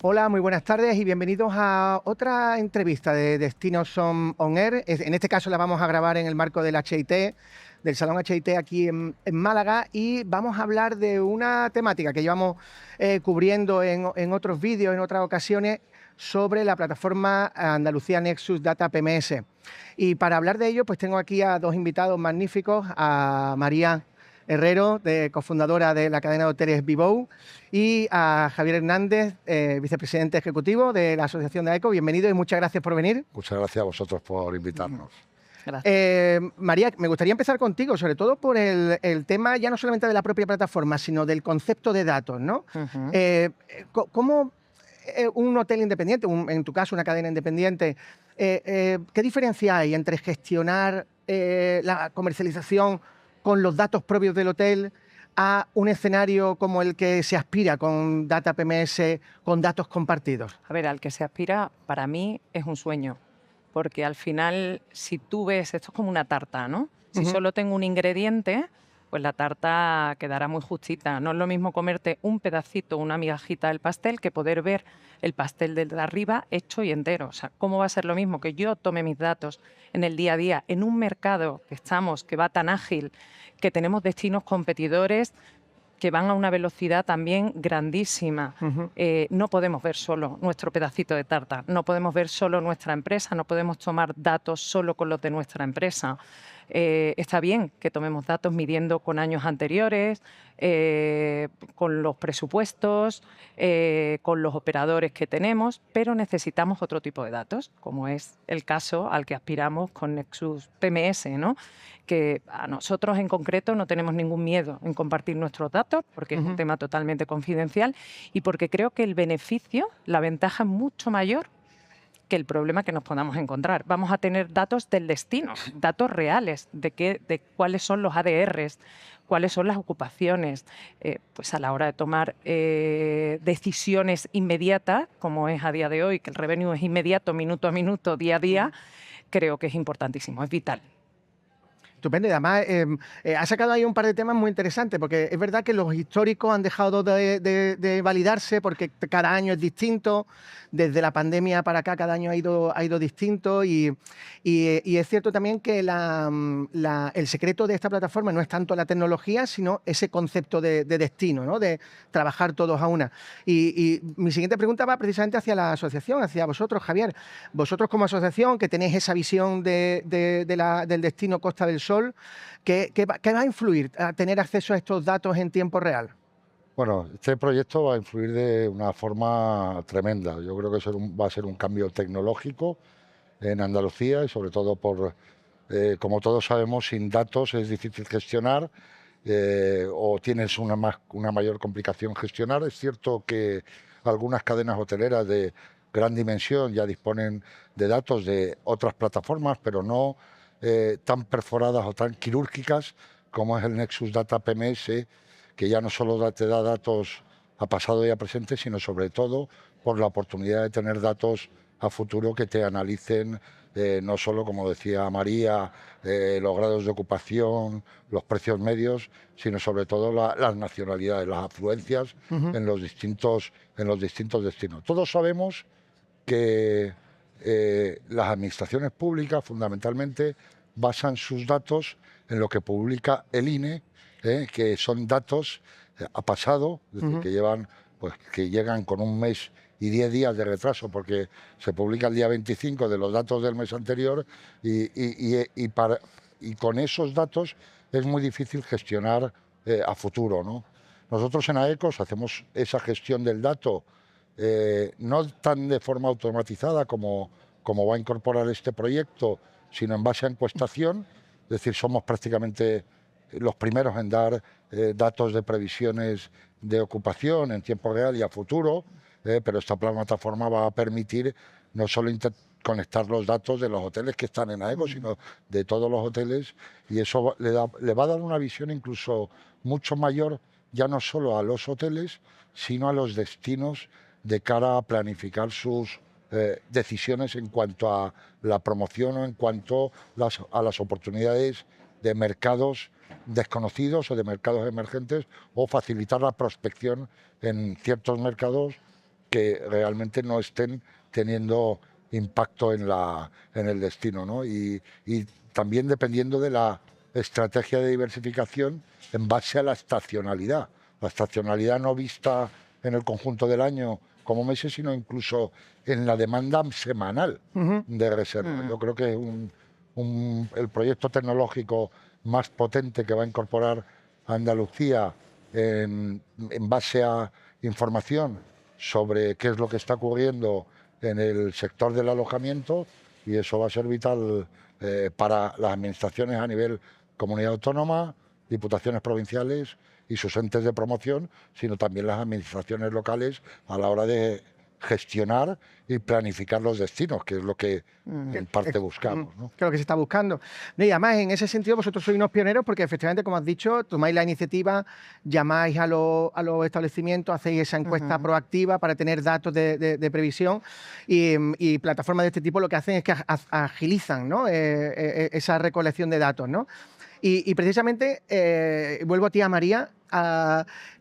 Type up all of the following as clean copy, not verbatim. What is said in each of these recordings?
Hola, muy buenas tardes y bienvenidos a otra entrevista de Destinos on Air. En este caso la vamos a grabar en el marco del HIT, del Salón HIT aquí en Málaga, y vamos a hablar de una temática que llevamos cubriendo en otros vídeos, en otras ocasiones, sobre la plataforma Andalucía Nexus Data PMS. Y para hablar de ello, pues tengo aquí a dos invitados magníficos, a María Herrero, cofundadora de la cadena de hoteles Vivou, y a Javier Hernández, vicepresidente ejecutivo de la Asociación de AECO. Bienvenido y muchas gracias por venir. Muchas gracias a vosotros por invitarnos. Gracias. María, me gustaría empezar contigo, sobre todo por el tema ya no solamente de la propia plataforma, sino del concepto de datos, ¿no? ¿Cómo un hotel independiente, en tu caso una cadena independiente, qué diferencia hay entre gestionar la comercialización con los datos propios del hotel a un escenario como el que se aspira con Data PMS, con datos compartidos? A ver, al que se aspira, para mí es un sueño, porque al final, si tú ves, esto es como una tarta, ¿no? Si solo tengo un ingrediente, pues la tarta quedará muy justita. No es lo mismo comerte un pedacito, una migajita del pastel, que poder ver el pastel de arriba hecho y entero. O sea, ¿cómo va a ser lo mismo que yo tome mis datos en el día a día, en un mercado que va tan ágil, que tenemos destinos competidores que van a una velocidad también grandísima? No podemos ver solo nuestro pedacito de tarta, no podemos ver solo nuestra empresa, no podemos tomar datos solo con los de nuestra empresa. Está bien que tomemos datos midiendo con años anteriores, con los presupuestos, con los operadores que tenemos, pero necesitamos otro tipo de datos, como es el caso al que aspiramos con Nexus PMS, ¿no? Que a nosotros en concreto no tenemos ningún miedo en compartir nuestros datos, porque es un tema totalmente confidencial y porque creo que el beneficio, la ventaja es mucho mayor que el problema que nos podamos encontrar. Vamos a tener datos del destino, datos reales de cuáles son los ADRs, cuáles son las ocupaciones, pues a la hora de tomar decisiones inmediatas, como es a día de hoy, que el revenue es inmediato, minuto a minuto, día a día. Creo que es importantísimo, es vital. Estupendo. Y además, ha sacado ahí un par de temas muy interesantes, porque es verdad que los históricos han dejado de validarse porque cada año es distinto. Desde la pandemia para acá, cada año ha ido distinto. Y es cierto también que el secreto de esta plataforma no es tanto la tecnología, sino ese concepto de destino, ¿no? De trabajar todos a una. Y mi siguiente pregunta va precisamente hacia la asociación, hacia vosotros, Javier. Vosotros como asociación, que tenéis esa visión del destino Costa del Sol, ¿qué va a influir a tener acceso a estos datos en tiempo real? Bueno, este proyecto va a influir de una forma tremenda. Yo creo que va a ser un cambio tecnológico en Andalucía y sobre todo como todos sabemos, sin datos es difícil gestionar o tienes una mayor complicación gestionar. Es cierto que algunas cadenas hoteleras de gran dimensión ya disponen de datos de otras plataformas, pero no tan perforadas o tan quirúrgicas como es el Nexus Data PMS, que ya no solo te da datos a pasado y a presente, sino sobre todo por la oportunidad de tener datos a futuro que te analicen no solo, como decía María, los grados de ocupación, los precios medios, sino sobre todo las nacionalidades, las afluencias en los distintos destinos. Todos sabemos que las administraciones públicas fundamentalmente basan sus datos en lo que publica el INE, que son datos a pasado, es decir, que llegan con un mes y 10 días de retraso porque se publica el día 25 de los datos del mes anterior y con esos datos es muy difícil gestionar a futuro, ¿no? Nosotros en AECOS hacemos esa gestión del dato no tan de forma automatizada como va a incorporar este proyecto, sino en base a encuestación. Es decir, somos prácticamente los primeros en dar datos de previsiones de ocupación en tiempo real y a futuro, pero esta plataforma va a permitir no solo conectar los datos de los hoteles que están en AECO, sino de todos los hoteles, y eso le va a dar una visión incluso mucho mayor, ya no solo a los hoteles, sino a los destinos de cara a planificar sus decisiones en cuanto a la promoción o en cuanto a las oportunidades de mercados desconocidos o de mercados emergentes, o facilitar la prospección en ciertos mercados que realmente no estén teniendo impacto en el destino, ¿no? Y también dependiendo de la estrategia de diversificación en base a la estacionalidad. La estacionalidad no vista en el conjunto del año como meses, sino incluso en la demanda semanal de reserva. Yo creo que es el proyecto tecnológico más potente que va a incorporar a Andalucía en base a información sobre qué es lo que está ocurriendo en el sector del alojamiento, y eso va a ser vital para las administraciones a nivel comunidad autónoma, diputaciones provinciales y sus entes de promoción, sino también las administraciones locales a la hora de gestionar y planificar los destinos, que es lo que en parte buscamos, ¿no? Que es lo que se está buscando. No, y además, en ese sentido, vosotros sois unos pioneros porque, efectivamente, como has dicho, tomáis la iniciativa, llamáis a los establecimientos, hacéis esa encuesta proactiva para tener datos de previsión, y plataformas de este tipo lo que hacen es que agilizan, ¿no? Esa recolección de datos, ¿no? Y precisamente, vuelvo a ti, a María,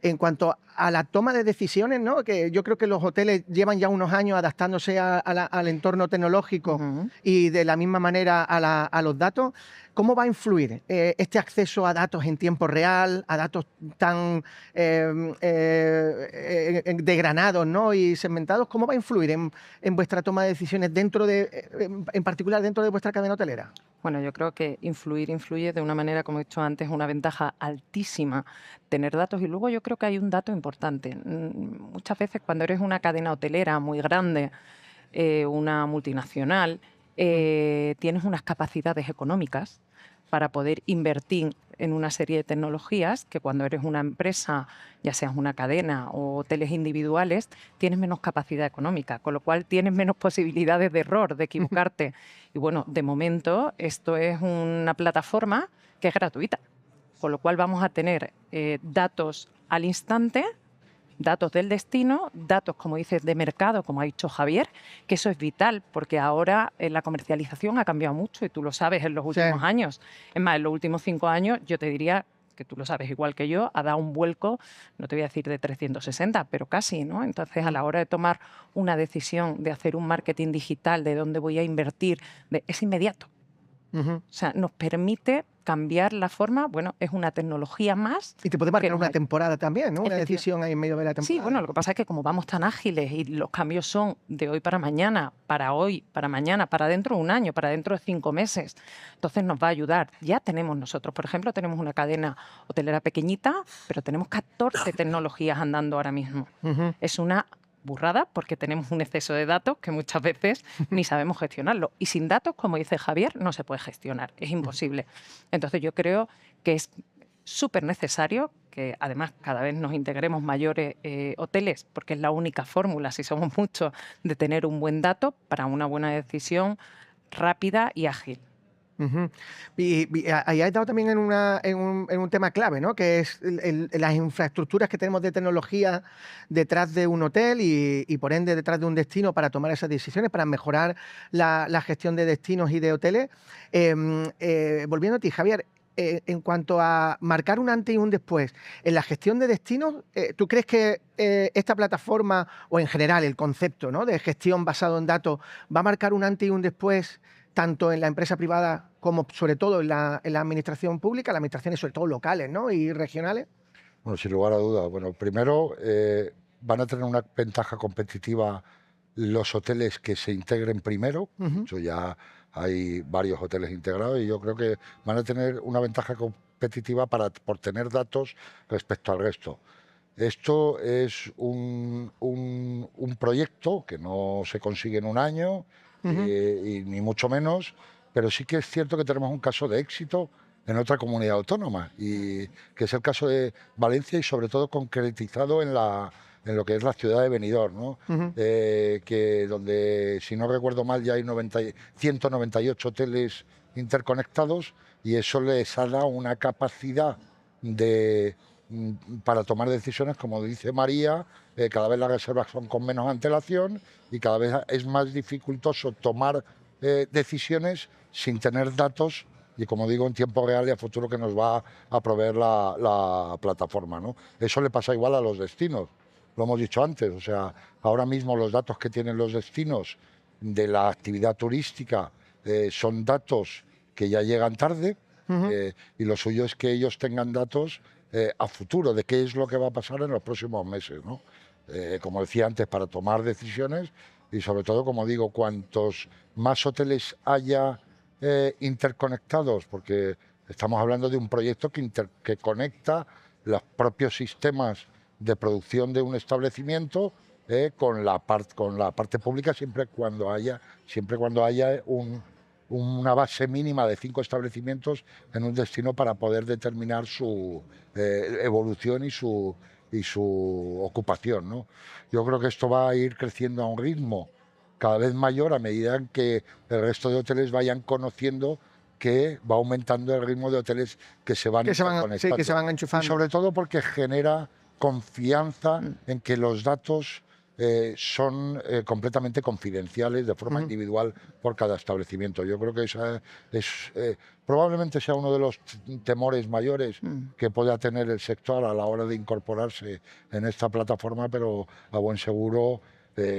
en cuanto a la toma de decisiones, ¿no? Que yo creo que los hoteles llevan ya unos años adaptándose al entorno tecnológico y de la misma manera a los datos. ¿Cómo va a influir este acceso a datos en tiempo real, a datos tan desgranados, ¿no? Y segmentados? ¿Cómo va a influir en vuestra toma de decisiones en particular dentro de vuestra cadena hotelera? Bueno, yo creo que influye de una manera, como he dicho antes, una ventaja altísima tener datos. Y luego yo creo que hay un dato importante. Muchas veces cuando eres una cadena hotelera muy grande, una multinacional, tienes unas capacidades económicas para poder invertir en una serie de tecnologías que cuando eres una empresa, ya seas una cadena o hoteles individuales, tienes menos capacidad económica, con lo cual tienes menos posibilidades de error, de equivocarte. Y bueno, de momento esto es una plataforma que es gratuita, con lo cual vamos a tener datos al instante, datos del destino, datos, como dices, de mercado, como ha dicho Javier, que eso es vital, porque ahora la comercialización ha cambiado mucho y tú lo sabes en los últimos años. Es más, en los últimos 5 años yo te diría que tú lo sabes igual que yo, ha dado un vuelco, no te voy a decir de 360, pero casi, ¿no? Entonces, a la hora de tomar una decisión de hacer un marketing digital, de dónde voy a invertir, es inmediato. O sea, nos permite cambiar la forma, bueno, es una tecnología más. Y te puede marcar una temporada también, ¿no? Una decisión ahí en medio de la temporada. Sí, bueno, lo que pasa es que como vamos tan ágiles y los cambios son de hoy para mañana, para hoy, para mañana, para dentro de un año, para dentro de 5 meses, entonces nos va a ayudar. Ya tenemos nosotros, por ejemplo, tenemos una cadena hotelera pequeñita, pero tenemos 14 tecnologías andando ahora mismo. Es una burrada porque tenemos un exceso de datos que muchas veces ni sabemos gestionarlo. Y sin datos, como dice Javier, no se puede gestionar, es imposible. Entonces yo creo que es súper necesario que además cada vez nos integremos mayores hoteles, porque es la única fórmula, si somos muchos, de tener un buen dato para una buena decisión rápida y ágil. Y ahí has dado también en un tema clave, ¿no? Que es las infraestructuras que tenemos de tecnología detrás de un hotel y por ende detrás de un destino para tomar esas decisiones, para mejorar la gestión de destinos y de hoteles. Volviendo a ti, Javier, en cuanto a marcar un antes y un después en la gestión de destinos, ¿tú crees que esta plataforma o en general el concepto, ¿no?, de gestión basado en datos va a marcar un antes y un después tanto en la empresa privada como sobre todo en la administración pública, las administraciones sobre todo locales, ¿no?, y regionales? Bueno, sin lugar a dudas. Bueno, primero van a tener una ventaja competitiva los hoteles que se integren primero. De hecho, ya hay varios hoteles integrados y yo creo que van a tener una ventaja competitiva por tener datos respecto al resto. Esto es un proyecto que no se consigue en un año, y ni mucho menos, pero sí que es cierto que tenemos un caso de éxito en otra comunidad autónoma, y que es el caso de Valencia y sobre todo concretizado en lo que es la ciudad de Benidorm, ¿no? Que donde, si no recuerdo mal, ya hay 198 hoteles interconectados, y eso les ha dado una capacidad para tomar decisiones, como dice María. Cada vez las reservas son con menos antelación y cada vez es más dificultoso tomar decisiones sin tener datos y, como digo, en tiempo real y a futuro que nos va a proveer la plataforma, ¿no? Eso le pasa igual a los destinos. lo hemos dicho antes, o sea, ahora mismo los datos que tienen los destinos de la actividad turística son datos que ya llegan tarde, y lo suyo es que ellos tengan datos a futuro de qué es lo que va a pasar en los próximos meses, ¿no? Como decía antes, para tomar decisiones y sobre todo, como digo, cuantos más hoteles haya interconectados, porque estamos hablando de un proyecto que conecta los propios sistemas de producción de un establecimiento con la parte pública, siempre cuando haya una base mínima de 5 establecimientos en un destino para poder determinar su evolución y su ocupación, ¿no? Yo creo que esto va a ir creciendo a un ritmo cada vez mayor a medida en que el resto de hoteles vayan conociendo que va aumentando el ritmo de hoteles que se van sí, que se van y enchufando. sobre todo porque genera confianza en que los datos son completamente confidenciales de forma individual por cada establecimiento. Yo creo que esa probablemente sea uno de los temores mayores que pueda tener el sector a la hora de incorporarse en esta plataforma, pero a buen seguro,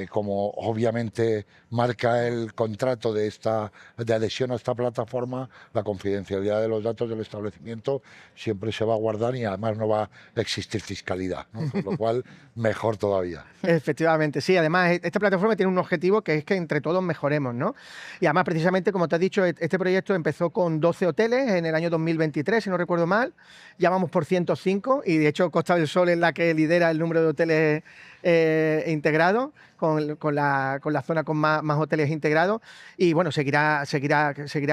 como obviamente marca el contrato de adhesión a esta plataforma, la confidencialidad de los datos del establecimiento siempre se va a guardar y además no va a existir fiscalidad, ¿no? Con lo cual, mejor todavía. Efectivamente, sí. Además, esta plataforma tiene un objetivo que es que entre todos mejoremos, ¿no? Y además, precisamente, como te has dicho, este proyecto empezó con 12 hoteles en el año 2023, si no recuerdo mal. Ya vamos por 105 y, de hecho, Costa del Sol es la que lidera el número de hoteles integrados, con la zona con más hoteles integrados. Y, bueno, seguirá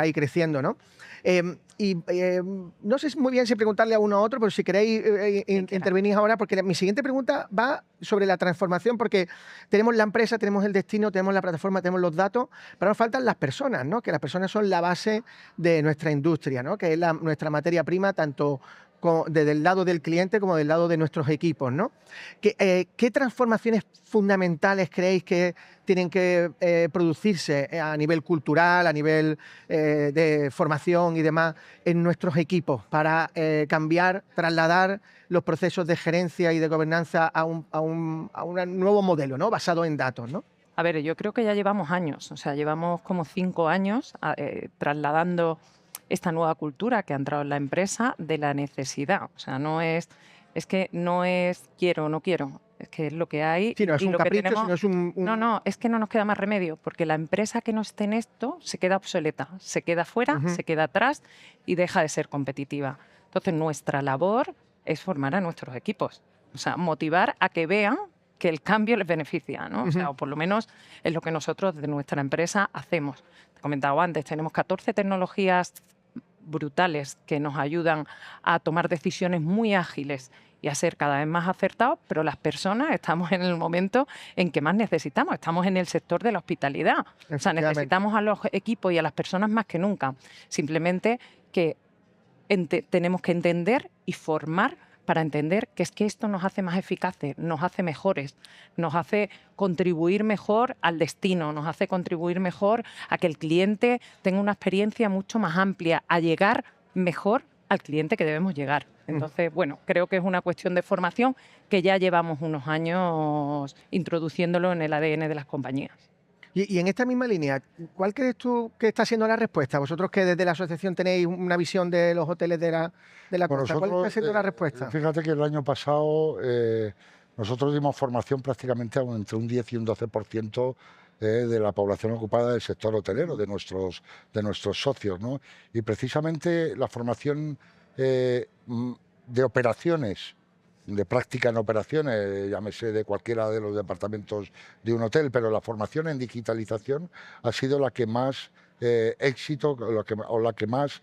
ahí creciendo, ¿no? No sé muy bien si preguntarle a uno a otro, pero si queréis intervenir ahora, porque mi siguiente pregunta va sobre la transformación, porque tenemos la empresa, tenemos el destino, tenemos la plataforma, tenemos los datos, pero nos faltan las personas, ¿no? Que las personas son la base de nuestra industria, ¿no? Que es nuestra materia prima, tanto desde el lado del cliente como del lado de nuestros equipos, ¿no? ¿Qué transformaciones fundamentales creéis que tienen que producirse a nivel cultural, a nivel de formación y demás en nuestros equipos para cambiar, trasladar los procesos de gerencia y de gobernanza a un nuevo modelo, ¿no? Basado en datos, ¿no? A ver, yo creo que ya llevamos años, o sea, llevamos como 5 años trasladando esta nueva cultura que ha entrado en la empresa de la necesidad. O sea, no es quiero o no quiero, es que es lo que hay. Sí, no es y un lo capricho, que tenemos, sino es No, es que no nos queda más remedio, porque la empresa que no esté en esto se queda obsoleta, se queda fuera, se queda atrás y deja de ser competitiva. Entonces, nuestra labor es formar a nuestros equipos, o sea, motivar a que vean que el cambio les beneficia, ¿no? O sea, o por lo menos es lo que nosotros de nuestra empresa hacemos. Te he comentado antes, tenemos 14 tecnologías brutales que nos ayudan a tomar decisiones muy ágiles y a ser cada vez más acertados, pero las personas estamos en el momento en que más necesitamos, estamos en el sector de la hospitalidad. O sea, necesitamos a los equipos y a las personas más que nunca. Simplemente que tenemos que entender y formar para entender que es que esto nos hace más eficaces, nos hace mejores, nos hace contribuir mejor al destino, nos hace contribuir mejor a que el cliente tenga una experiencia mucho más amplia, a llegar mejor al cliente que debemos llegar. Entonces, bueno, creo que es una cuestión de formación que ya llevamos unos años introduciéndolo en el ADN de las compañías. Y en esta misma línea, ¿cuál crees tú que está siendo la respuesta? Vosotros que desde la asociación tenéis una visión de los hoteles de la costa, ¿cuál está siendo la respuesta? Fíjate que el año pasado nosotros dimos formación prácticamente entre un 10 y un 12% de la población ocupada del sector hotelero, de nuestros socios, ¿no? Y precisamente la formación de operaciones, de práctica en operaciones, llámese de cualquiera de los departamentos de un hotel, pero la formación en digitalización ha sido la que más éxito o la que más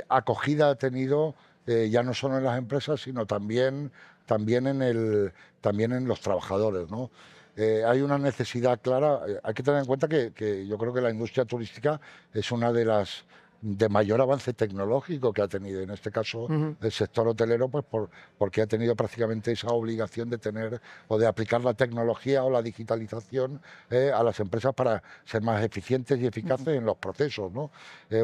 acogida ha tenido, ya no solo en las empresas, sino también en los trabajadores, ¿no? Hay una necesidad clara. Hay que tener en cuenta que yo creo que la industria turística es una de las de mayor avance tecnológico que ha tenido, en este caso el sector hotelero, pues porque ha tenido prácticamente esa obligación de tener o de aplicar la tecnología o la digitalización a las empresas para ser más eficientes y eficaces en los procesos, ¿no?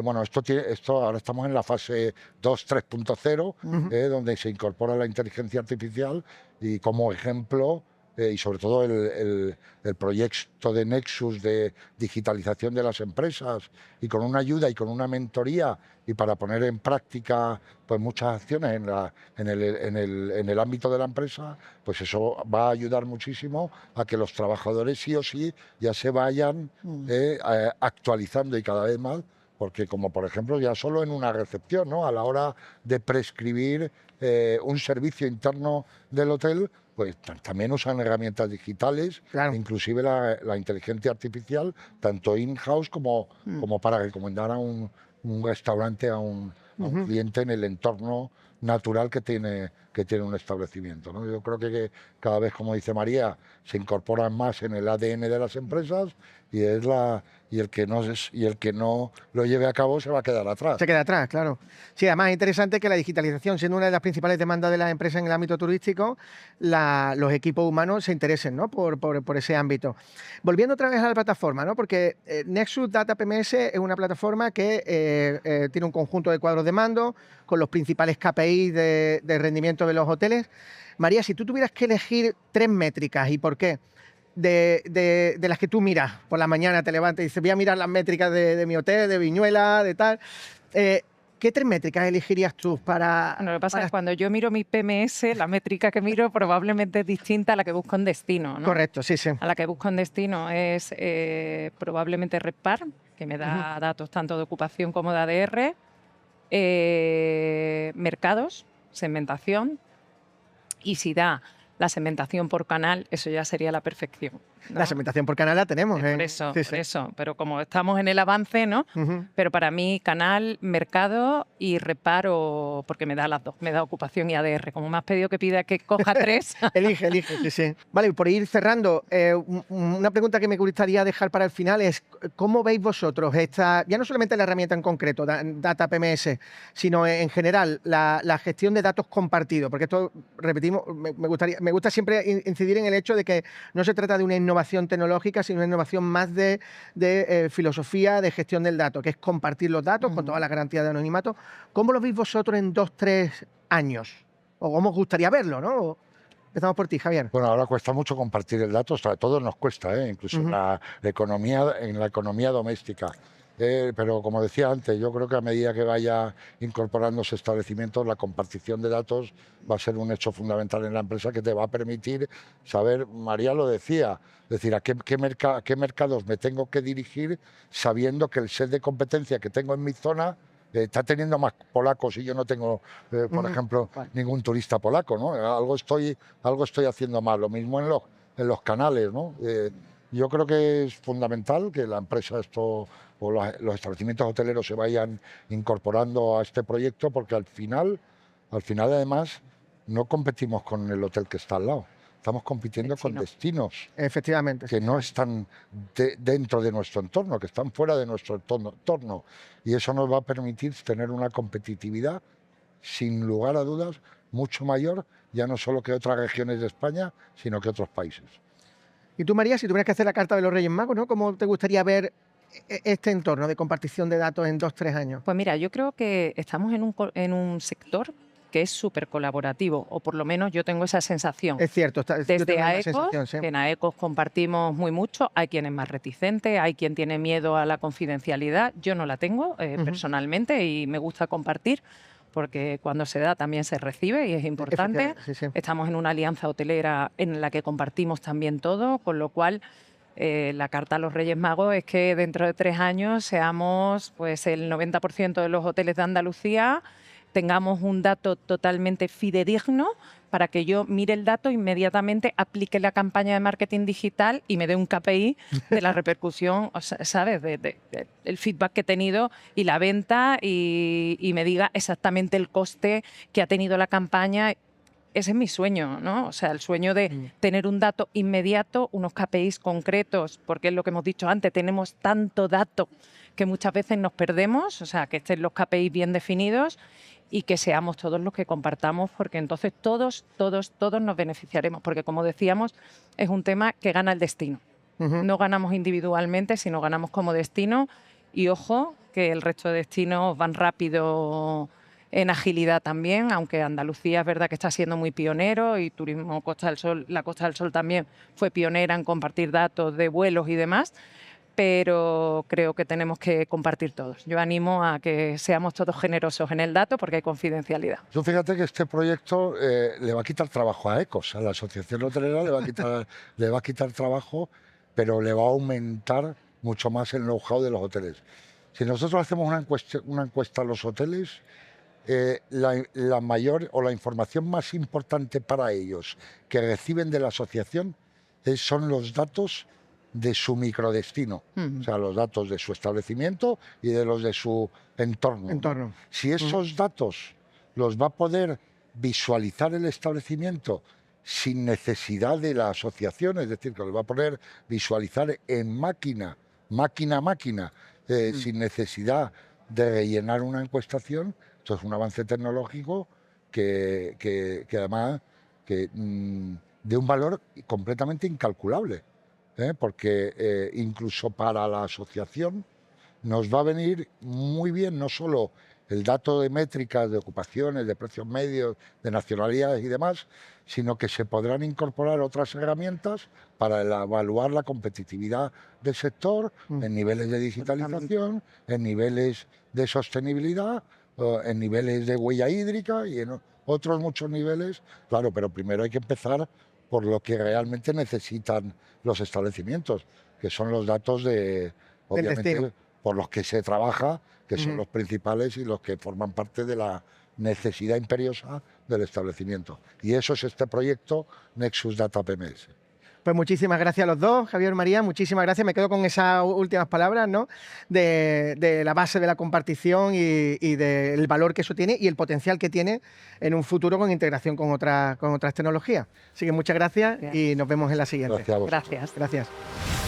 Bueno, esto ahora estamos en la fase 2, 3.0, donde se incorpora la inteligencia artificial y como ejemplo y sobre todo el proyecto de Nexus de digitalización de las empresas, y con una ayuda y con una mentoría y para poner en práctica pues muchas acciones en el ámbito de la empresa, pues eso va a ayudar muchísimo a que los trabajadores sí o sí ya se vayan actualizando y cada vez más, porque como por ejemplo ya solo en una recepción, ¿no? A la hora de prescribir un servicio interno del hotel, pues también usan herramientas digitales, Claro. inclusive la inteligencia artificial, tanto in-house como para recomendar a un restaurante a un cliente en el entorno natural que tiene un establecimiento, ¿no? Yo creo que cada vez, como dice María, se incorporan más en el ADN de las empresas, y el que no lo lleve a cabo se va a quedar atrás. Se queda atrás, claro. Sí, además es interesante que la digitalización, siendo una de las principales demandas de las empresas en el ámbito turístico, los equipos humanos se interesen, ¿no? por ese ámbito. Volviendo otra vez a la plataforma, ¿no? Porque Nexus Data PMS es una plataforma que tiene un conjunto de cuadros de mando con los principales KPIs de rendimiento de los hoteles. María, si tú tuvieras que elegir 3 métricas, ¿y por qué? De las que tú miras por la mañana, te levantas y dices, voy a mirar las métricas de mi hotel, de Viñuela, de tal. ¿Qué 3 métricas elegirías tú para...? Bueno, lo que pasa es que cuando yo miro mi PMS, la métrica que miro probablemente es distinta a la que busco en destino, ¿no? Correcto, sí, sí. A la que busco en destino es probablemente RevPAR, que me da datos tanto de ocupación como de ADR, mercados, segmentación, y si da la segmentación por canal, eso ya sería la perfección, ¿no? La segmentación por canal la tenemos. Por eso, Sí, por sí. eso. Pero como estamos en el avance, ¿no? Pero para mí, canal, mercado y reparo, porque me da las dos, me da ocupación y ADR. Como me has pedido que pida que coja 3. Elige, sí, sí. Vale, y por ir cerrando, una pregunta que me gustaría dejar para el final es, ¿cómo veis vosotros esta, ya no solamente la herramienta en concreto, Data PMS, sino en general la gestión de datos compartidos? Porque esto, repetimos, me gusta siempre incidir en el hecho de que no se trata de una innovación tecnológica, sino una innovación más de filosofía de gestión del dato, que es compartir los datos con todas las garantías de anonimato. ¿Cómo lo veis vosotros en 2-3 años? ¿O cómo os gustaría verlo, no? Empezamos por ti, Javier. Bueno, ahora cuesta mucho compartir el dato, o sea, a todos nos cuesta, incluso en la economía doméstica. Pero como decía antes, yo creo que a medida que vaya incorporándose establecimientos, la compartición de datos va a ser un hecho fundamental en la empresa que te va a permitir saber, María lo decía, es decir, a qué mercados me tengo que dirigir sabiendo que el set de competencia que tengo en mi zona está teniendo más polacos y yo no tengo, por ejemplo, ningún turista polaco, ¿no? Algo estoy haciendo mal. Lo mismo en los canales, ¿no? Yo creo que es fundamental que la empresa o los establecimientos hoteleros se vayan incorporando a este proyecto, porque al final además no competimos con el hotel que está al lado. Estamos compitiendo con destinos. Efectivamente. Que no están dentro de nuestro entorno, que están fuera de nuestro entorno. Y eso nos va a permitir tener una competitividad, sin lugar a dudas, mucho mayor, ya no solo que otras regiones de España, sino que otros países. Y tú, María, si tuvieras que hacer la carta de los Reyes Magos, ¿no? ¿Cómo te gustaría ver este entorno de compartición de datos en 2-3 años? Pues mira, yo creo que estamos en un sector que es súper colaborativo, o por lo menos yo tengo esa sensación. Es cierto. Desde AECOS, que en AECOS compartimos muy mucho, hay quien es más reticente, hay quien tiene miedo a la confidencialidad, yo no la tengo personalmente y me gusta compartir, porque cuando se da también se recibe y es importante. Sí. Estamos en una alianza hotelera en la que compartimos también todo, con lo cual la carta a los Reyes Magos es que dentro de 3 años seamos pues el 90% de los hoteles de Andalucía, tengamos un dato totalmente fidedigno para que yo mire el dato, inmediatamente aplique la campaña de marketing digital y me dé un KPI de la repercusión, o sea, ¿sabes? El feedback que he tenido y la venta y me diga exactamente el coste que ha tenido la campaña. Ese es mi sueño, ¿no? O sea, el sueño de tener un dato inmediato, unos KPIs concretos, porque es lo que hemos dicho antes, tenemos tanto dato que muchas veces nos perdemos, o sea, que estén los KPIs bien definidos y que seamos todos los que compartamos, porque entonces todos nos beneficiaremos, porque como decíamos, es un tema que gana el destino. No ganamos individualmente, sino ganamos como destino, y ojo, que el resto de destinos van rápido en agilidad también, aunque Andalucía es verdad que está siendo muy pionero y Turismo Costa del Sol, la Costa del Sol también fue pionera en compartir datos de vuelos y demás, pero creo que tenemos que compartir todos. Yo animo a que seamos todos generosos en el dato porque hay confidencialidad. Tú fíjate que este proyecto le va a quitar trabajo a ECOS, a la Asociación Hotelera le va a quitar trabajo, pero le va a aumentar mucho más el know-how de los hoteles. Si nosotros hacemos una encuesta a los hoteles, la mayor o la información más importante para ellos que reciben de la asociación son los datos de su microdestino, o sea, los datos de su establecimiento y de los de su entorno. Si esos datos los va a poder visualizar el establecimiento sin necesidad de la asociación, es decir, que los va a poder visualizar en máquina, sin necesidad de rellenar una encuestación, esto es un avance tecnológico que además de un valor completamente incalculable. Porque incluso para la asociación nos va a venir muy bien no solo el dato de métricas, de ocupaciones, de precios medios, de nacionalidades y demás, sino que se podrán incorporar otras herramientas para evaluar la competitividad del sector en niveles de digitalización, en niveles de sostenibilidad, en niveles de huella hídrica y en otros muchos niveles. Claro, pero primero hay que empezar por lo que realmente necesitan los establecimientos, que son los datos obviamente, por los que se trabaja, que son los principales y los que forman parte de la necesidad imperiosa del establecimiento. Y eso es este proyecto Nexus Data PMS. Pues muchísimas gracias a los dos, Javier, María, muchísimas gracias. Me quedo con esas últimas palabras, ¿no? De la base de la compartición y del valor que eso tiene y el potencial que tiene en un futuro con integración con otras tecnologías. Así que muchas gracias y nos vemos en la siguiente. Gracias a vosotros. Gracias. Gracias.